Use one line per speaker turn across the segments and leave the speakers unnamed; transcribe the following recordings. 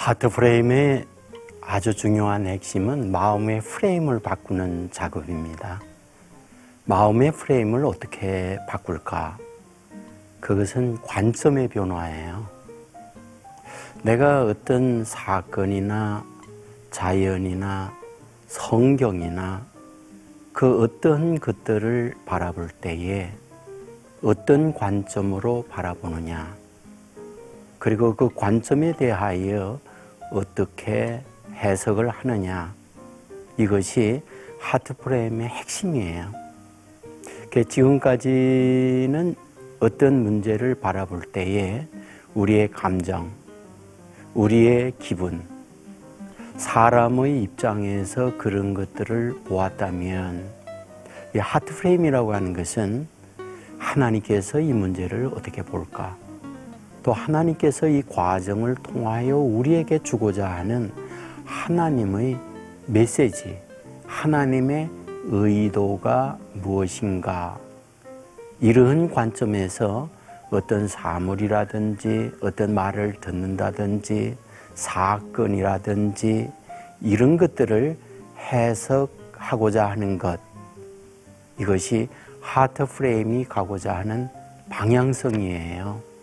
하트 프레임의 아주 중요한 핵심은 마음의 프레임을 바꾸는 작업입니다. 마음의 프레임을 어떻게 바꿀까? 그것은 관점의 변화예요. 내가 어떤 사건이나 자연이나 성경이나 그 어떤 것들을 바라볼 때에 어떤 관점으로 바라보느냐, 그리고 그 관점에 대하여 어떻게 해석을 하느냐, 이것이 하트 프레임의 핵심이에요. 지금까지는 어떤 문제를 바라볼 때에 우리의 감정, 우리의 기분, 사람의 입장에서 그런 것들을 보았다면, 이 하트 프레임이라고 하는 것은 하나님께서 이 문제를 어떻게 볼까? 또 하나님께서 이 과정을 통하여 우리에게 주고자 하는 하나님의 메시지, 하나님의 의도가 무엇인가? 이러한 관점에서 어떤 사물이라든지 어떤 말을 듣는다든지 사건이라든지 이런 것들을 해석하고자 하는 것, 이것이 하트 프레임이 가고자 하는 방향성이에요.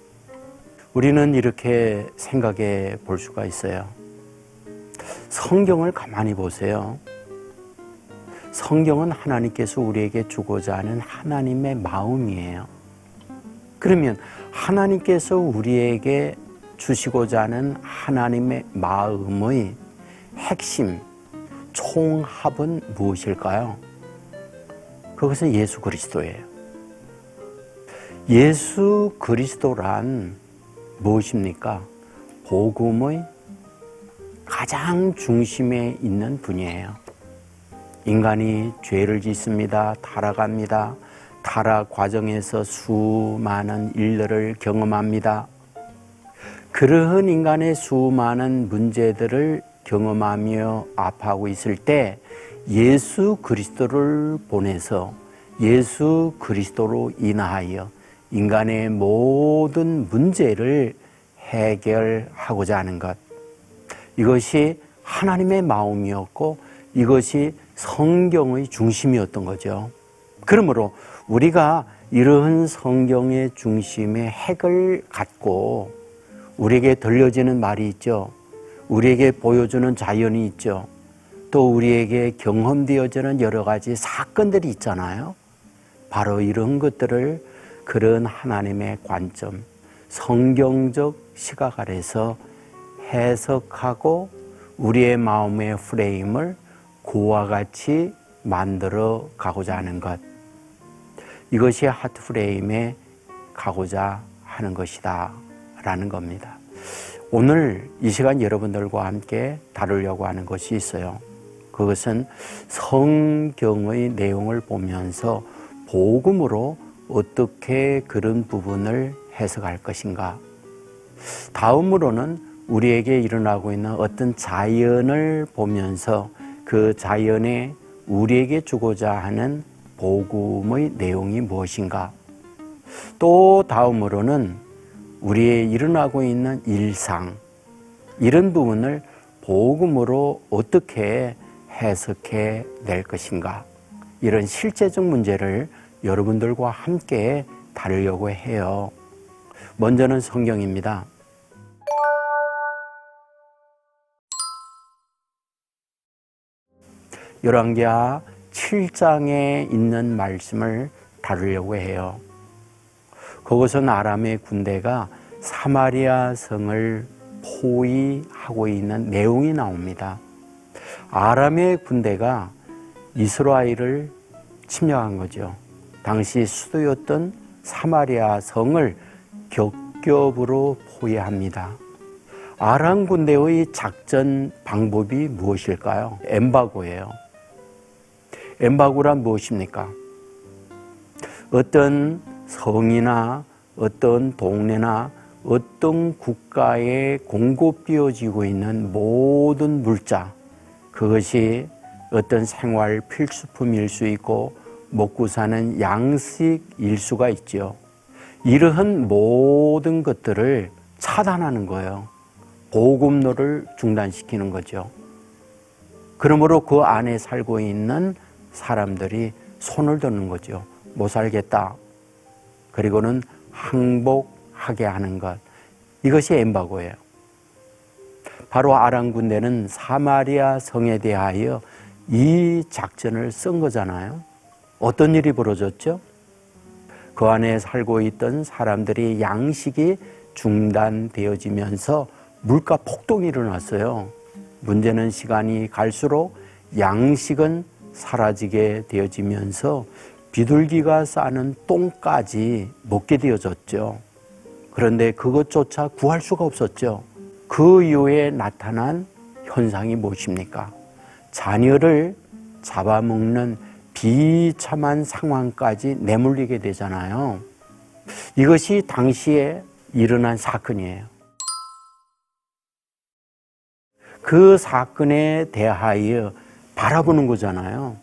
우리는 이렇게 생각해 볼 수가 있어요. 성경을 가만히 보세요. 성경은 하나님께서 우리에게 주고자 하는 하나님의 마음이에요. 그러면 하나님께서 우리에게 주시고자 하는 하나님의 마음의 핵심, 총합은 무엇일까요? 그것은 예수 그리스도예요. 예수 그리스도란 무엇입니까? 복음의 가장 중심에 있는 분이에요. 인간이 죄를 짓습니다. 타락합니다. 타락 과정에서 수많은 일들을 경험합니다. 그러한 인간의 수많은 문제들을 경험하며 아파하고 있을 때 예수 그리스도를 보내서 예수 그리스도로 인하여 인간의 모든 문제를 해결하고자 하는 것, 이것이 하나님의 마음이었고 이것이 성경의 중심이었던 거죠. 그러므로 우리가 이러한 성경의 중심의 핵을 갖고 우리에게 들려지는 말이 있죠. 우리에게 보여주는 자연이 있죠. 또 우리에게 경험되어지는 여러 가지 사건들이 있잖아요. 바로 이런 것들을 그런 하나님의 관점, 성경적 시각 아래서 해석하고 우리의 마음의 프레임을 그와 같이 만들어 가고자 하는 것, 이것이 하트 프레임에 가고자 하는 것이다 라는 겁니다. 오늘 이 시간 여러분들과 함께 다루려고 하는 것이 있어요. 그것은 성경의 내용을 보면서 복음으로 어떻게 그런 부분을 해석할 것인가. 다음으로는 우리에게 일어나고 있는 어떤 자연을 보면서 그 자연에 우리에게 주고자 하는 복음의 내용이 무엇인가. 또 다음으로는 우리의 일어나고 있는 일상, 이런 부분을 복음으로 어떻게 해석해 낼 것인가. 이런 실제적 문제를 여러분들과 함께 다루려고 해요. 먼저는 성경입니다. 열왕기하 7장에 있는 말씀을 다루려고 해요. 그것은 아람의 군대가 사마리아 성을 포위하고 있는 내용이 나옵니다. 아람의 군대가 이스라엘을 침략한 거죠. 당시 수도였던 사마리아 성을 겹겹으로 포위합니다. 아람 군대의 작전 방법이 무엇일까요? 엠바고예요. 엠바고란 무엇입니까? 어떤 성이나 어떤 동네나 어떤 국가에 공급되어지고 있는 모든 물자, 그것이 어떤 생활 필수품일 수 있고 먹고 사는 양식일 수가 있죠. 이러한 모든 것들을 차단하는 거예요. 보급로를 중단시키는 거죠. 그러므로 그 안에 살고 있는 사람들이 손을 드는 거죠. 못 살겠다. 그리고는 항복하게 하는 것. 이것이 엠바고예요. 바로 아람 군대는 사마리아 성에 대하여 이 작전을 쓴 거잖아요. 어떤 일이 벌어졌죠? 그 안에 살고 있던 사람들이 양식이 중단되어지면서 물가 폭동이 일어났어요. 문제는 시간이 갈수록 양식은 사라지게 되어지면서 비둘기가 싸는 똥까지 먹게 되어졌죠. 그런데 그것조차 구할 수가 없었죠. 그 이후에 나타난 현상이 무엇입니까? 자녀를 잡아먹는 비참한 상황까지 내몰리게 되잖아요. 이것이 당시에 일어난 사건이에요. 그 사건에 대하여 바라보는 거잖아요.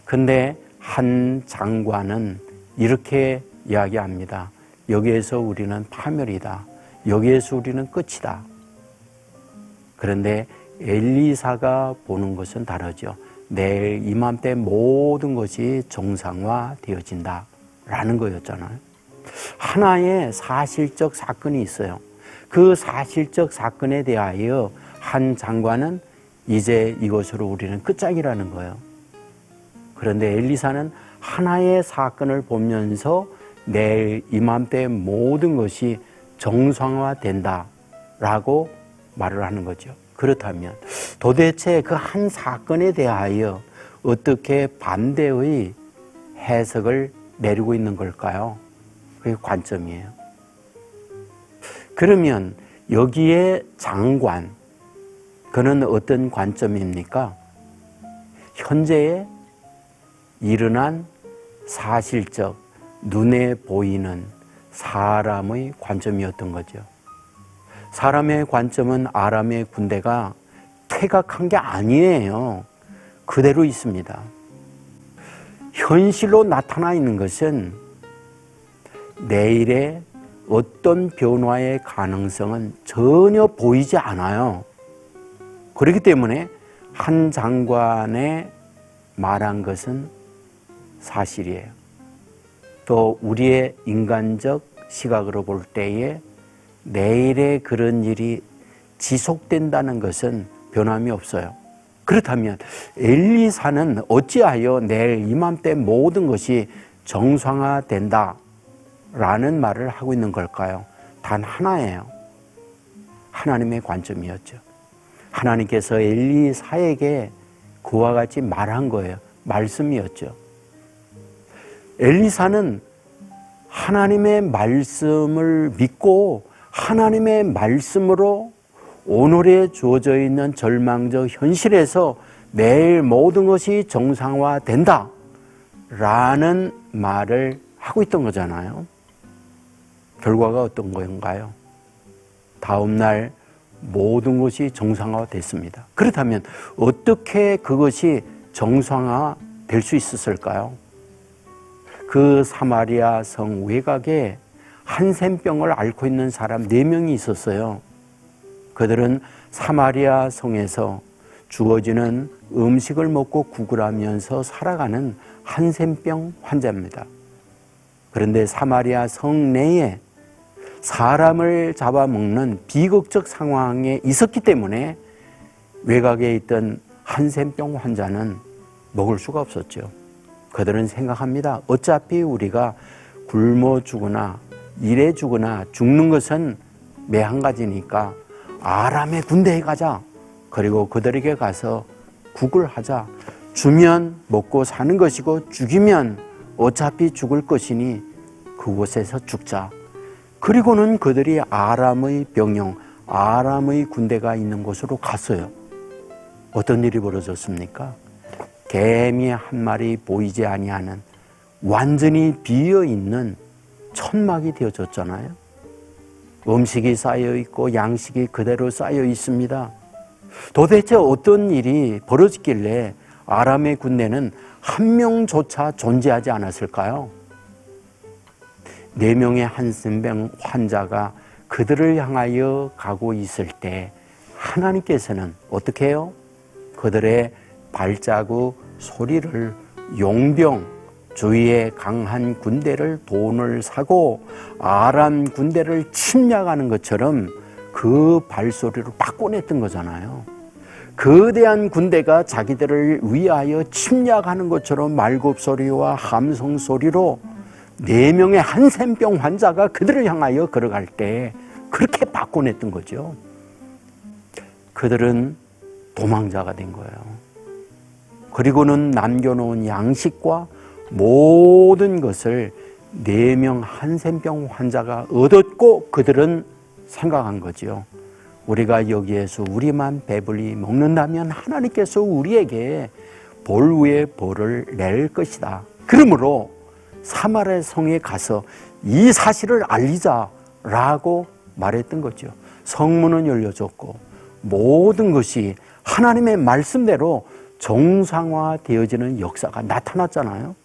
근데 한 장관은 이렇게 이야기합니다. 여기에서 우리는 파멸이다. 여기에서 우리는 끝이다. 그런데 엘리사가 보는 것은 다르죠. 내일 이맘때 모든 것이 정상화되어진다 라는 거였잖아요. 하나의 사실적 사건이 있어요. 그 사실적 사건에 대하여 한 장관은 이제 이것으로 우리는 끝장이라는 거예요. 그런데 엘리사는 하나의 사건을 보면서 내일 이맘때 모든 것이 정상화된다 라고 말을 하는 거죠. 그렇다면 도대체 그 한 사건에 대하여 어떻게 반대의 해석을 내리고 있는 걸까요? 그게 관점이에요. 그러면 여기에 장관, 그는 어떤 관점입니까? 현재에 일어난 사실적, 눈에 보이는 사람의 관점이었던 거죠. 사람의 관점은 아람의 군대가 퇴각한 게 아니에요. 그대로 있습니다. 현실로 나타나 있는 것은 내일의 어떤 변화의 가능성은 전혀 보이지 않아요. 그렇기 때문에 한 장관의 말한 것은 사실이에요. 또 우리의 인간적 시각으로 볼 때에 내일에 그런 일이 지속된다는 것은 변함이 없어요. 그렇다면 엘리사는 어찌하여 내일 이맘때 모든 것이 정상화된다 라는 말을 하고 있는 걸까요? 단 하나예요. 하나님의 관점이었죠. 하나님께서 엘리사에게 그와 같이 말한 거예요. 말씀이었죠. 엘리사는 하나님의 말씀을 믿고 하나님의 말씀으로 오늘에 주어져 있는 절망적 현실에서 내일 모든 것이 정상화된다 라는 말을 하고 있던 거잖아요. 결과가 어떤 건가요? 다음 날 모든 것이 정상화됐습니다. 그렇다면 어떻게 그것이 정상화될 수 있었을까요? 그 사마리아 성 외곽에 한센병을 앓고 있는 사람 4명이 있었어요. 그들은 사마리아 성에서 주어지는 음식을 먹고 구걸하면서 살아가는 한센병 환자입니다. 그런데 사마리아 성 내에 사람을 잡아먹는 비극적 상황에 있었기 때문에 외곽에 있던 한센병 환자는 먹을 수가 없었죠. 그들은 생각합니다. 어차피 우리가 굶어 죽거나 일해 죽거나 죽는 것은 매한 가지니까 아람의 군대에 가자. 그리고 그들에게 가서 국을 하자. 주면 먹고 사는 것이고 죽이면 어차피 죽을 것이니 그곳에서 죽자. 그리고는 그들이 아람의 병영, 아람의 군대가 있는 곳으로 갔어요. 어떤 일이 벌어졌습니까? 개미 한 마리 보이지 아니하는 완전히 비어있는 천막이 되어졌잖아요. 음식이 쌓여 있고 양식이 그대로 쌓여 있습니다. 도대체 어떤 일이 벌어졌길래 아람의 군대는 한 명조차 존재하지 않았을까요? 4명의 한센병 환자가 그들을 향하여 가고 있을 때 하나님께서는 어떻게 해요? 그들의 발자국 소리를 용병, 주위의 강한 군대를 돈을 사고 아람 군대를 침략하는 것처럼 그 발소리로 바꿔냈던 거잖아요. 거대한 군대가 자기들을 위하여 침략하는 것처럼 말굽소리와 함성소리로 4명의 한센병 환자가 그들을 향하여 걸어갈 때 그렇게 바꿔냈던 거죠. 그들은 도망자가 된 거예요. 그리고는 남겨놓은 양식과 모든 것을 4명 한센병 환자가 얻었고 그들은 생각한 거죠. 우리가 여기에서 우리만 배불리 먹는다면 하나님께서 우리에게 볼 위에 볼을 낼 것이다. 그러므로 사마리아 성에 가서 이 사실을 알리자라고 말했던 거죠. 성문은 열려졌고 모든 것이 하나님의 말씀대로 정상화되어지는 역사가 나타났잖아요.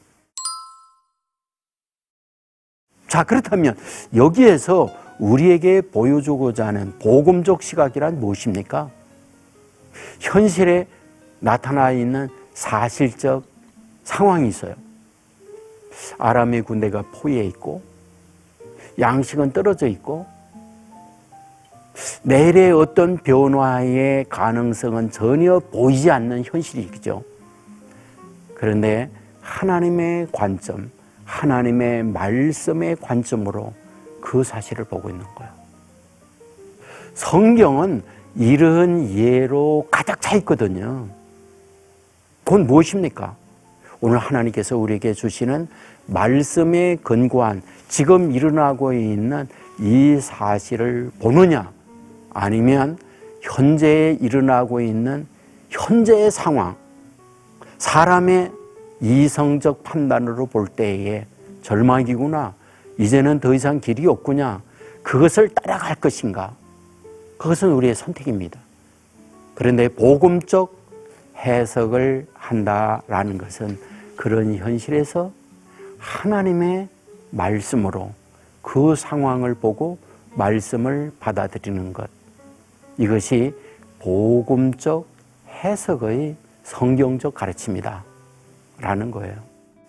자, 그렇다면 여기에서 우리에게 보여주고자 하는 복음적 시각이란 무엇입니까? 현실에 나타나 있는 사실적 상황이 있어요. 아람의 군대가 포위해 있고 양식은 떨어져 있고 내일의 어떤 변화의 가능성은 전혀 보이지 않는 현실이죠. 그런데 하나님의 관점, 하나님의 말씀의 관점으로 그 사실을 보고 있는 거예요. 성경은 이런 예로 가득 차 있거든요. 그건 무엇입니까? 오늘 하나님께서 우리에게 주시는 말씀에 근거한 지금 일어나고 있는 이 사실을 보느냐, 아니면 현재에 일어나고 있는 현재의 상황, 사람의 이성적 판단으로 볼 때에 절망이구나, 이제는 더 이상 길이 없구나, 그것을 따라갈 것인가? 그것은 우리의 선택입니다. 그런데 복음적 해석을 한다라는 것은 그런 현실에서 하나님의 말씀으로 그 상황을 보고 말씀을 받아들이는 것, 이것이 복음적 해석의 성경적 가르침이다 라는 거예요.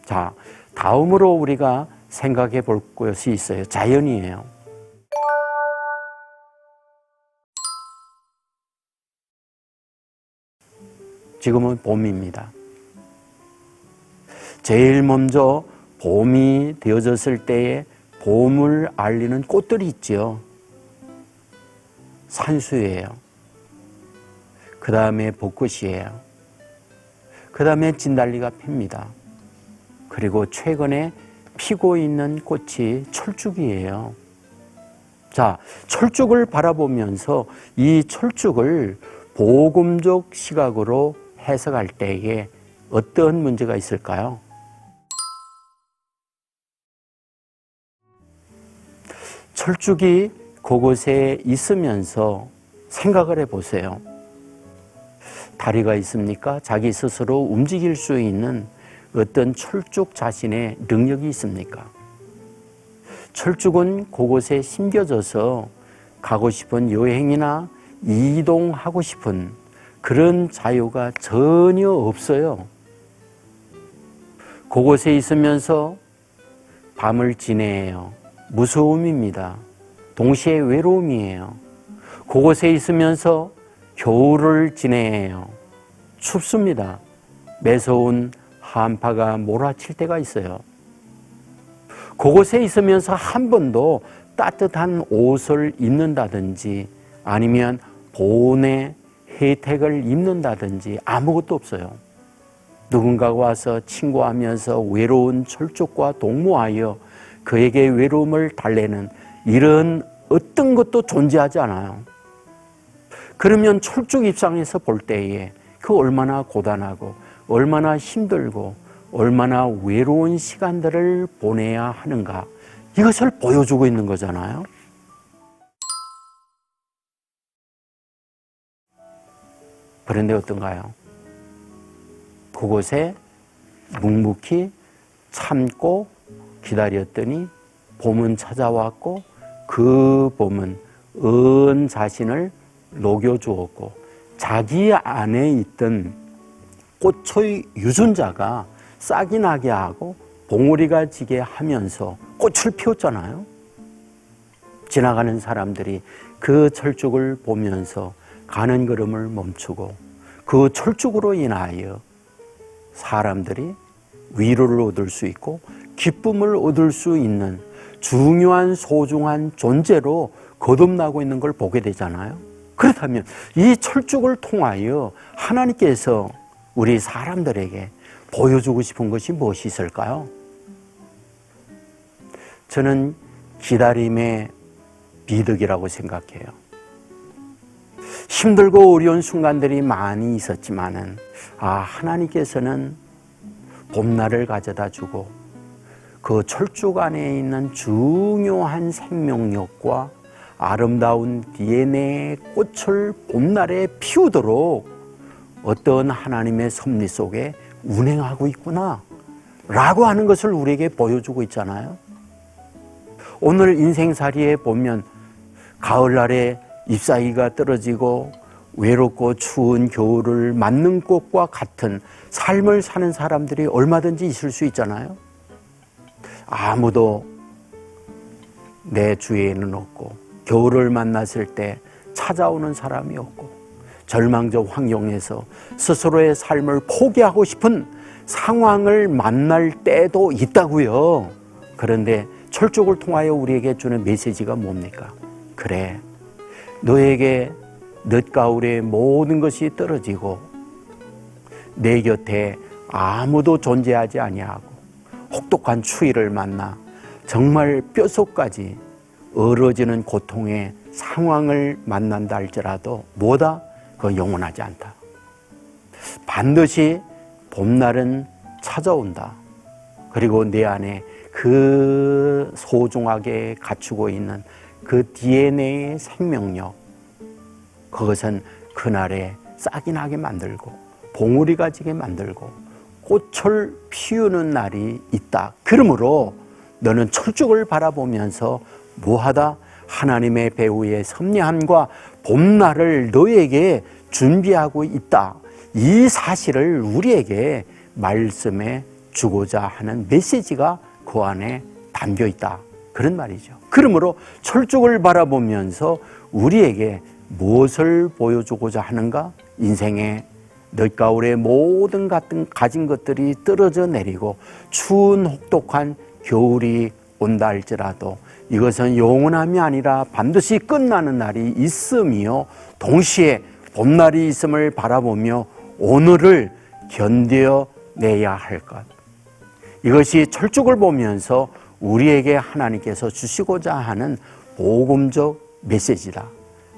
자, 다음으로 우리가 생각해 볼 것이 있어요. 자연이에요. 지금은 봄입니다. 제일 먼저 봄이 되어졌을 때에 봄을 알리는 꽃들이 있죠. 산수예요. 그 다음에 벚꽃이에요. 그 다음에 진달리가 핍니다. 그리고 최근에 피고 있는 꽃이 철쭉이에요. 자, 철쭉을 바라보면서 이 철쭉을 복음적 시각으로 해석할 때에 어떤 문제가 있을까요? 철쭉이 그곳에 있으면서 생각을 해보세요. 다리가 있습니까? 자기 스스로 움직일 수 있는 어떤 철쭉 자신의 능력이 있습니까? 철쭉은 그곳에 심겨져서 가고 싶은 여행이나 이동하고 싶은 그런 자유가 전혀 없어요. 그곳에 있으면서 밤을 지내요. 무서움입니다. 동시에 외로움이에요. 그곳에 있으면서 겨울을 지내요. 춥습니다. 매서운 한파가 몰아칠 때가 있어요. 그곳에 있으면서 한 번도 따뜻한 옷을 입는다든지 아니면 보온의 혜택을 입는다든지 아무것도 없어요. 누군가가 와서 친구하면서 외로운 철쭉과 동무하여 그에게 외로움을 달래는 이런 어떤 것도 존재하지 않아요. 그러면 철쭉 입장에서 볼 때에 그 얼마나 고단하고 얼마나 힘들고 얼마나 외로운 시간들을 보내야 하는가, 이것을 보여주고 있는 거잖아요. 그런데 어떤가요? 그곳에 묵묵히 참고 기다렸더니 봄은 찾아왔고 그 봄은 은 자신을 녹여주었고 자기 안에 있던 꽃의 유전자가 싹이 나게 하고 봉우리가 지게 하면서 꽃을 피웠잖아요. 지나가는 사람들이 그 철쭉을 보면서 가는 걸음을 멈추고 그 철쭉으로 인하여 사람들이 위로를 얻을 수 있고 기쁨을 얻을 수 있는 중요한 소중한 존재로 거듭나고 있는 걸 보게 되잖아요. 그렇다면 이 철쭉을 통하여 하나님께서 우리 사람들에게 보여주고 싶은 것이 무엇이 있을까요? 저는 기다림의 비덕이라고 생각해요. 힘들고 어려운 순간들이 많이 있었지만은 하나님께서는 봄날을 가져다 주고 그 철쭉 안에 있는 중요한 생명력과 아름다운 DNA 꽃을 봄날에 피우도록 어떤 하나님의 섭리 속에 운행하고 있구나 라고 하는 것을 우리에게 보여주고 있잖아요. 오늘 인생살이에 보면 가을날에 잎사귀가 떨어지고 외롭고 추운 겨울을 맞는 꽃과 같은 삶을 사는 사람들이 얼마든지 있을 수 있잖아요. 아무도 내 주위에는 없고 겨울을 만났을 때 찾아오는 사람이 없고 절망적 환경에서 스스로의 삶을 포기하고 싶은 상황을 만날 때도 있다고요. 그런데 철쭉을 통하여 우리에게 주는 메시지가 뭡니까? 그래, 너에게 늦가을에 모든 것이 떨어지고 내 곁에 아무도 존재하지 아니하고 혹독한 추위를 만나 정말 뼛속까지 얼어지는 고통의 상황을 만난다 할지라도 뭐다? 그건 영원하지 않다. 반드시 봄날은 찾아온다. 그리고 내 안에 그 소중하게 갖추고 있는 그 DNA의 생명력, 그것은 그날에 싹이 나게 만들고 봉우리가 지게 만들고 꽃을 피우는 날이 있다. 그러므로 너는 철쭉을 바라보면서 뭐하다? 하나님의 배후의 섭리함과 봄날을 너에게 준비하고 있다. 이 사실을 우리에게 말씀해 주고자 하는 메시지가 그 안에 담겨 있다. 그런 말이죠. 그러므로 철쭉을 바라보면서 우리에게 무엇을 보여주고자 하는가? 인생의 늦가을의 모든 가진 것들이 떨어져 내리고 추운 혹독한 겨울이 온다 할지라도 이것은 영원함이 아니라 반드시 끝나는 날이 있으며 동시에 봄날이 있음을 바라보며 오늘을 견뎌내야 할 것. 이것이 철쭉을 보면서 우리에게 하나님께서 주시고자 하는 복음적 메시지다.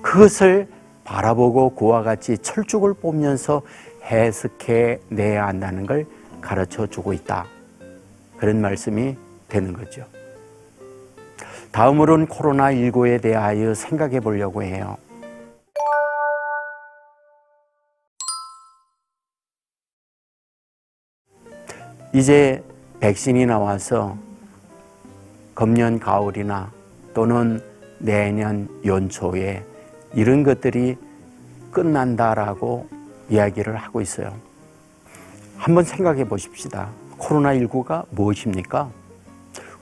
그것을 바라보고 그와 같이 철쭉을 보면서 해석해내야 한다는 걸 가르쳐주고 있다. 그런 말씀이 되는 거죠. 다음으로는 코로나19에 대하여 생각해 보려고 해요. 이제 백신이 나와서 금년 가을이나 또는 내년 연초에 이런 것들이 끝난다라고 이야기를 하고 있어요. 한번 생각해 보십시다. 코로나19가 무엇입니까?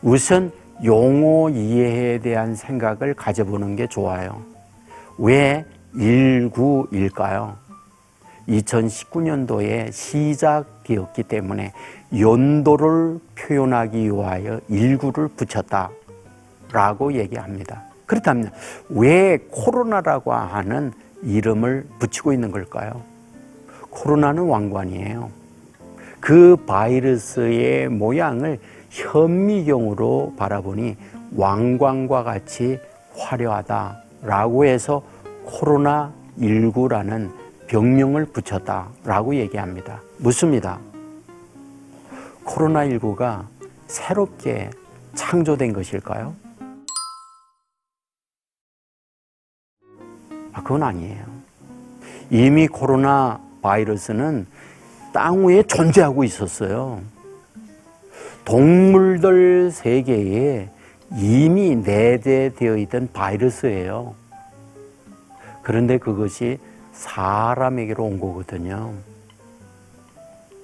우선 용어 이해에 대한 생각을 가져보는 게 좋아요. 왜 19일까요? 2019년도에 시작되었기 때문에 연도를 표현하기 위하여 19를 붙였다라고 얘기합니다. 그렇다면 왜 코로나라고 하는 이름을 붙이고 있는 걸까요? 코로나는 왕관이에요. 그 바이러스의 모양을 현미경으로 바라보니 왕관과 같이 화려하다라고 해서 코로나19라는 병명을 붙였다라고 얘기합니다. 묻습니다. 코로나19가 새롭게 창조된 것일까요? 그건 아니에요. 이미 코로나 바이러스는 땅 위에 존재하고 있었어요. 동물들 세계에 이미 내재되어 있던 바이러스예요. 그런데 그것이 사람에게로 온 거거든요.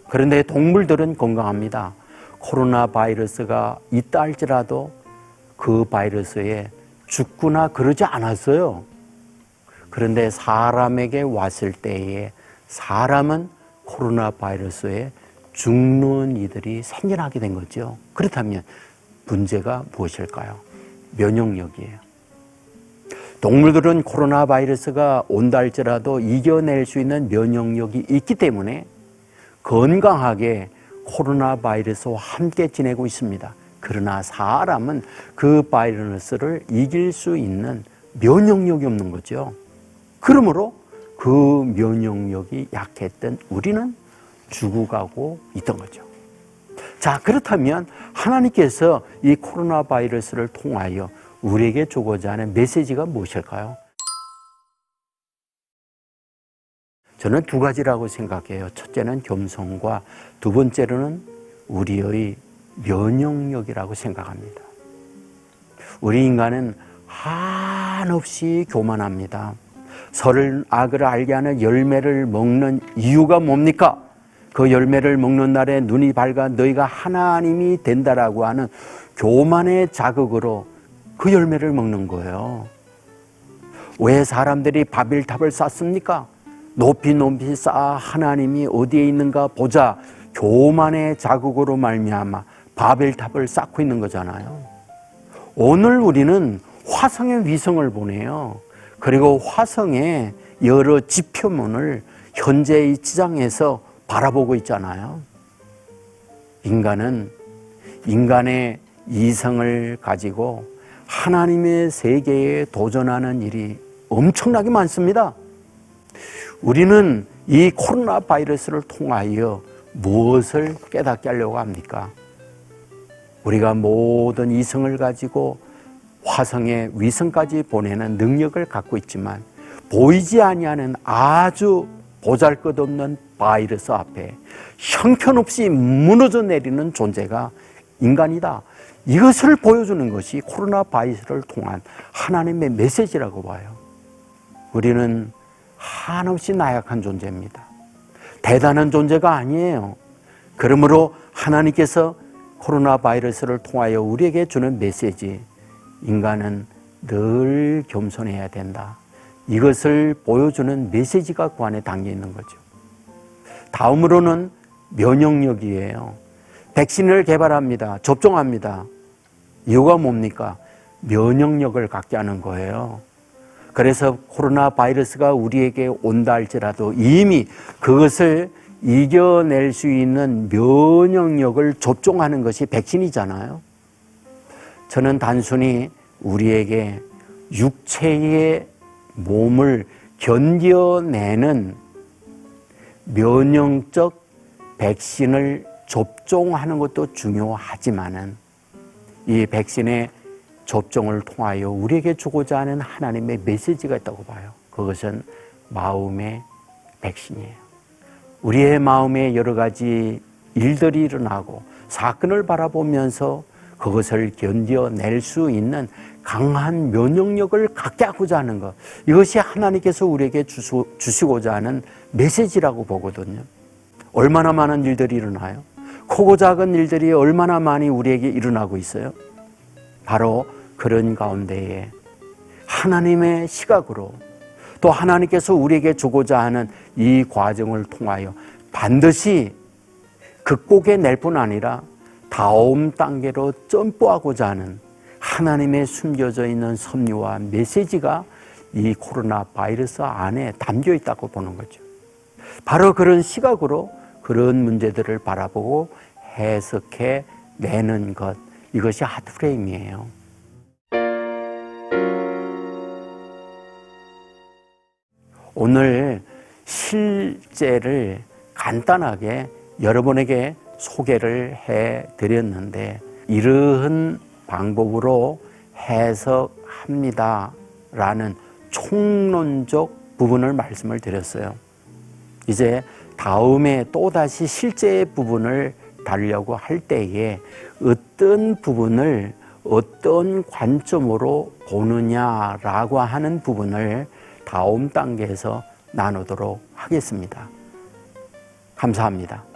그런데 동물들은 건강합니다. 코로나 바이러스가 있다 할지라도 그 바이러스에 죽거나 그러지 않았어요. 그런데 사람에게 왔을 때에 사람은 코로나 바이러스에 죽는 이들이 생겨나게 된 거죠. 그렇다면 문제가 무엇일까요? 면역력이에요. 동물들은 코로나 바이러스가 온다 할지라도 이겨낼 수 있는 면역력이 있기 때문에 건강하게 코로나 바이러스와 함께 지내고 있습니다. 그러나 사람은 그 바이러스를 이길 수 있는 면역력이 없는 거죠. 그러므로 그 면역력이 약했던 우리는 죽어가고 있던 거죠. 자, 그렇다면 하나님께서 이 코로나 바이러스를 통하여 우리에게 주고자 하는 메시지가 무엇일까요? 저는 두 가지라고 생각해요. 첫째는 겸손과 두 번째로는 우리의 면역력이라고 생각합니다. 우리 인간은 한없이 교만합니다. 선을 악을 알게 하는 열매를 먹는 이유가 뭡니까? 그 열매를 먹는 날에 눈이 밝아 너희가 하나님이 된다라고 하는 교만의 자극으로 그 열매를 먹는 거예요. 왜 사람들이 바벨탑을 쌓습니까? 높이 높이 쌓아 하나님이 어디에 있는가 보자. 교만의 자극으로 말미암아 바벨탑을 쌓고 있는 거잖아요. 오늘 우리는 화성에 위성을 보내요. 그리고 화성의 여러 지표면을 현재 이 지상에서 바라보고 있잖아요. 인간은 인간의 이성을 가지고 하나님의 세계에 도전하는 일이 엄청나게 많습니다. 우리는 이 코로나 바이러스를 통하여 무엇을 깨닫게 하려고 합니까? 우리가 모든 이성을 가지고 화성에 위성까지 보내는 능력을 갖고 있지만 보이지 아니하는 아주 보잘것없는 바이러스 앞에 형편없이 무너져 내리는 존재가 인간이다. 이것을 보여주는 것이 코로나 바이러스를 통한 하나님의 메시지라고 봐요. 우리는 한없이 나약한 존재입니다. 대단한 존재가 아니에요. 그러므로 하나님께서 코로나 바이러스를 통하여 우리에게 주는 메시지, 인간은 늘 겸손해야 된다. 이것을 보여주는 메시지가 그 안에 담겨 있는 거죠. 다음으로는 면역력이에요. 백신을 개발합니다. 접종합니다. 이유가 뭡니까? 면역력을 갖게 하는 거예요. 그래서 코로나 바이러스가 우리에게 온다 할지라도 이미 그것을 이겨낼 수 있는 면역력을 접종하는 것이 백신이잖아요. 저는 단순히 우리에게 육체의 몸을 견뎌내는 면역적 백신을 접종하는 것도 중요하지만은 이 백신의 접종을 통하여 우리에게 주고자 하는 하나님의 메시지가 있다고 봐요. 그것은 마음의 백신이에요. 우리의 마음에 여러 가지 일들이 일어나고 사건을 바라보면서 그것을 견뎌낼 수 있는 강한 면역력을 갖게 하고자 하는 것, 이것이 하나님께서 우리에게 주시고자 하는 메시지라고 보거든요. 얼마나 많은 일들이 일어나요? 크고 작은 일들이 얼마나 많이 우리에게 일어나고 있어요? 바로 그런 가운데에 하나님의 시각으로 또 하나님께서 우리에게 주고자 하는 이 과정을 통하여 반드시 극복해낼 뿐 아니라 다음 단계로 점프하고자 하는 하나님의 숨겨져 있는 섭리와 메시지가 이 코로나 바이러스 안에 담겨 있다고 보는 거죠. 바로 그런 시각으로 그런 문제들을 바라보고 해석해 내는 것, 이것이 하드프레임이에요. 오늘 실제를 간단하게 여러분에게 소개를 해드렸는데 이러한 방법으로 해석합니다 라는 총론적 부분을 말씀을 드렸어요. 이제 다음에 또다시 실제 부분을 다루려고 할 때에 어떤 부분을 어떤 관점으로 보느냐라고 하는 부분을 다음 단계에서 나누도록 하겠습니다. 감사합니다.